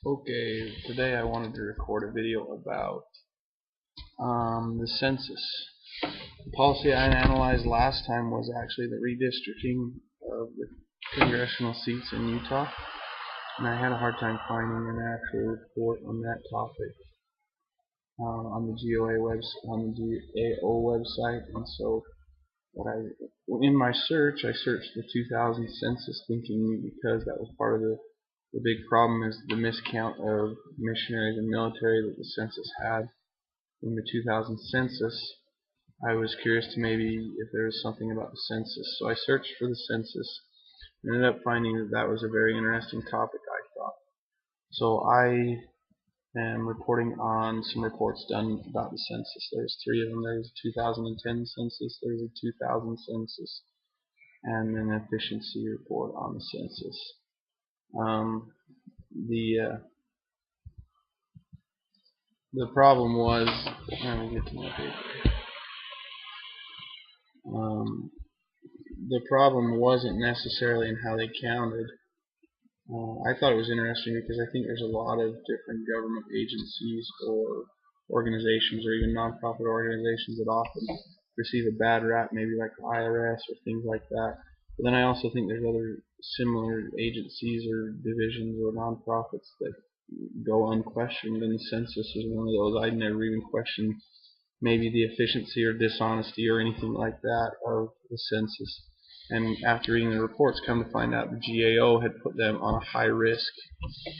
Okay, today I wanted to record a video about the census. The policy I analyzed last time was actually the redistricting of the congressional seats in Utah, and I had a hard time finding an actual report on that topic on the GAO website, and so in my search, I searched the 2000 census, thinking because that was part of the big problem is the miscount of missionaries and military that the census had in the 2000 census. I was curious to maybe if there was something about the census, so I searched for the census and ended up finding that that was a very interesting topic, I thought. So I am reporting on some reports done about the census. There's three of them. There's a 2010 census, there's a 2000 census, and an efficiency report on the census. The problem was, let me get to my paper. The problem wasn't necessarily in how they counted. I thought it was interesting because I think there's a lot of different government agencies or organizations or even nonprofit organizations that often receive a bad rap, maybe like the IRS or things like that. But then I also think there's other similar agencies or divisions or nonprofits that go unquestioned, and the census is one of those. I'd never even questioned maybe the efficiency or dishonesty or anything like that of the census. And after reading the reports, come to find out the GAO had put them on a high risk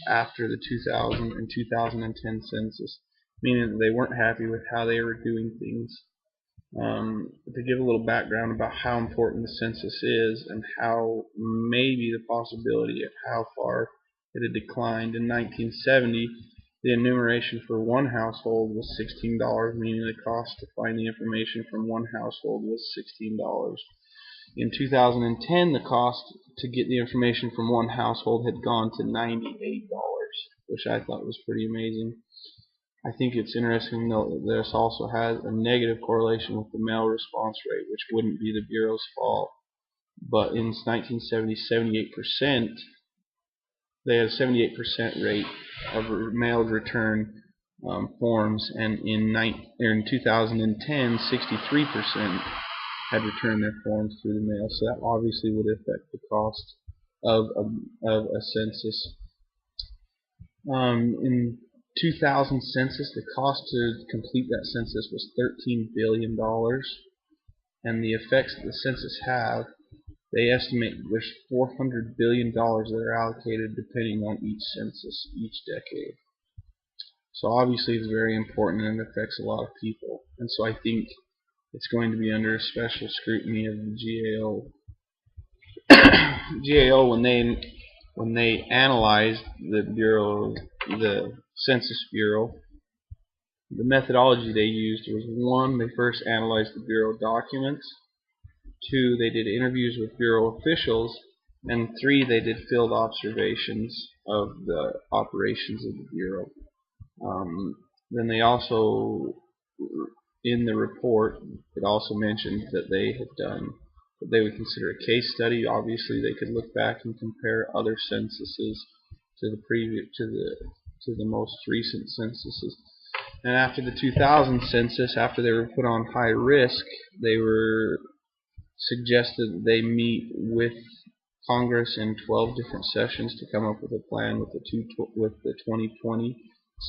after the 2000 and 2010 census, meaning that they weren't happy with how they were doing things. To give a little background about how important the census is and how maybe the possibility of how far it had declined. In 1970, the enumeration for one household was $16, meaning the cost to find the information from one household was $16. In 2010, the cost to get the information from one household had gone to $98, which I thought was pretty amazing. I think it's interesting to note that this also has a negative correlation with the mail response rate, which wouldn't be the Bureau's fault. But in 1970, 78%, they had a 78% rate of mailed return forms, and in 2010, 63% had returned their forms through the mail. So that obviously would affect the cost of a census. In 2000 census, the cost to complete that census was $13 billion, and the effects that the census have, they estimate there's $400 billion that are allocated depending on each census, each decade. So obviously it's very important and it affects a lot of people, and so I think it's going to be under special scrutiny of the GAO. GAO, when they analyzed the Census Bureau, the methodology they used was: one, they first analyzed the Bureau documents; two, they did interviews with Bureau officials; and three, they did field observations of the operations of the Bureau. Then they also, in the report, it also mentioned that they had done what they would consider a case study. Obviously, they could look back and compare other censuses to the most recent censuses. And after the 2000 census, after they were put on high risk, they were suggested that they meet with Congress in 12 different sessions to come up with a plan with the 2020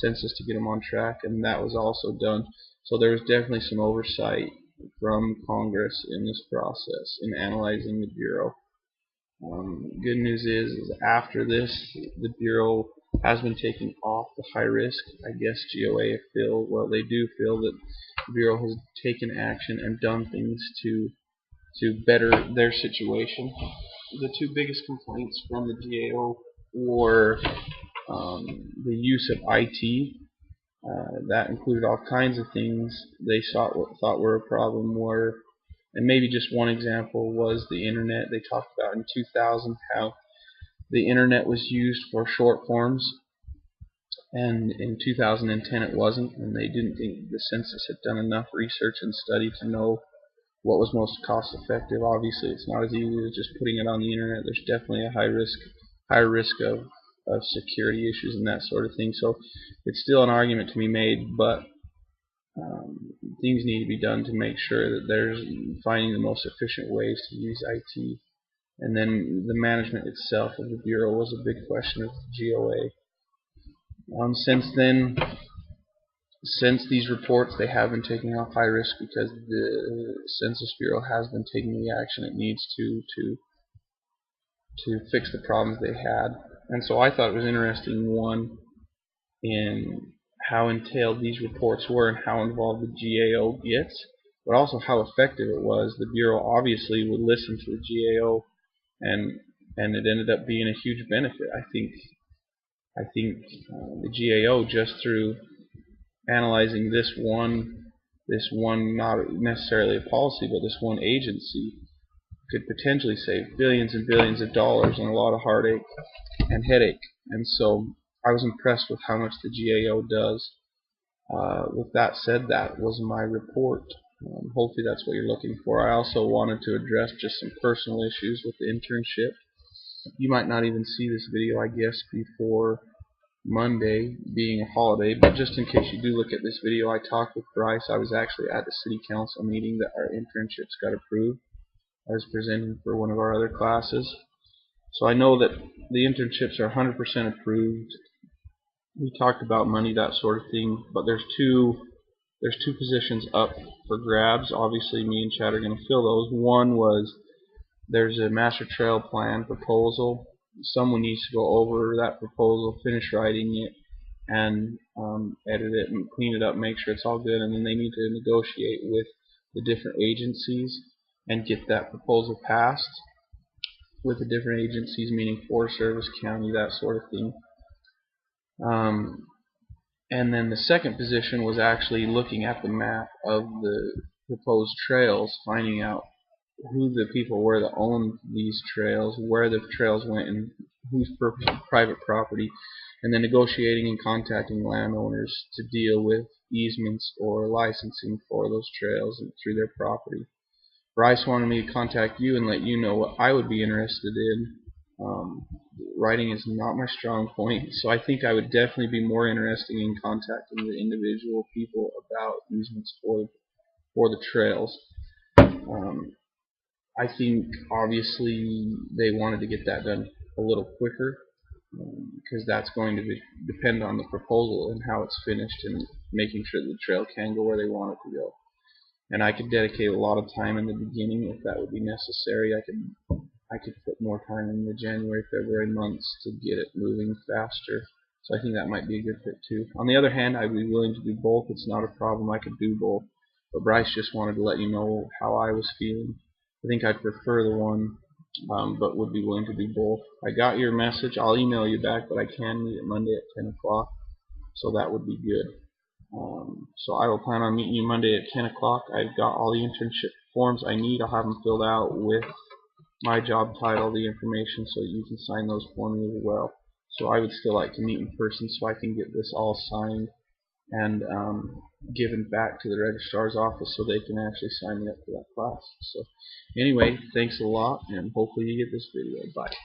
census to get them on track, and that was also done. So there was definitely some oversight from Congress in this process in analyzing the Bureau. Good news is after this, the Bureau has been taken off the high risk. I guess GOA they do feel that the Bureau has taken action and done things to better their situation. The two biggest complaints from the GAO were the use of IT. That included all kinds of things they thought were a problem, and maybe just one example was the internet. They talked about in 2000 how the internet was used for short forms, and in 2010 it wasn't, and they didn't think the census had done enough research and study to know what was most cost effective. Obviously it's not as easy as just putting it on the internet. There's definitely a high risk of of security issues and that sort of thing. So it's still an argument to be made, but things need to be done to make sure that there's finding the most efficient ways to use IT. And then the management itself of the Bureau was a big question of the GOA. Since these reports, they have been taking off high risk because the Census Bureau has been taking the action it needs to fix the problems they had. And so I thought it was interesting, one, in how entailed these reports were and how involved the GAO gets, but also how effective it was. The Bureau obviously would listen to the GAO, and it ended up being a huge benefit. I think the GAO, just through analyzing this one, not necessarily a policy, but this one agency, could potentially save billions and billions of dollars and a lot of heartache and headache. And so I was impressed with how much the GAO does. With that said, that was my report. Hopefully that's what you're looking for. I also wanted to address just some personal issues with the internship. You might not even see this video, I guess, before Monday, being a holiday, but just in case you do look at this video, I talked with Bryce. I was actually at the city council meeting that our internships got approved. I was presenting for one of our other classes. So I know that the internships are 100% approved. We talked about money, that sort of thing, but there's two positions up for grabs. Obviously me and Chad are going to fill those. One was, there's a master trail plan proposal. Someone needs to go over that proposal, finish writing it, and edit it and clean it up, make sure it's all good, and then they need to negotiate with the different agencies and get that proposal passed with the different agencies, meaning Forest Service, county, that sort of thing. And then the second position was actually looking at the map of the proposed trails, finding out who the people were that owned these trails, where the trails went, and whose private property, and then negotiating and contacting landowners to deal with easements or licensing for those trails and through their property. Bryce wanted me to contact you and let you know what I would be interested in. Writing is not my strong point, so I think I would definitely be more interested in contacting the individual people about easements for the trails. I think obviously they wanted to get that done a little quicker, because that's going to depend on the proposal and how it's finished and making sure the trail can go where they want it to go. And I could dedicate a lot of time in the beginning if that would be necessary. I could put more time in the January, February months to get it moving faster. So I think that might be a good fit too. On the other hand, I'd be willing to do both. It's not a problem. I could do both. But Bryce just wanted to let you know how I was feeling. I think I'd prefer the one, but would be willing to do both. I got your message. I'll email you back, but I can meet it Monday at 10 o'clock. So that would be good. So I will plan on meeting you Monday at 10 o'clock. I've got all the internship forms I need. I'll have them filled out with my job title, the information, so you can sign those for me as well. So I would still like to meet in person so I can get this all signed and given back to the registrar's office so they can actually sign me up for that class. So anyway, thanks a lot, and hopefully you get this video. Bye.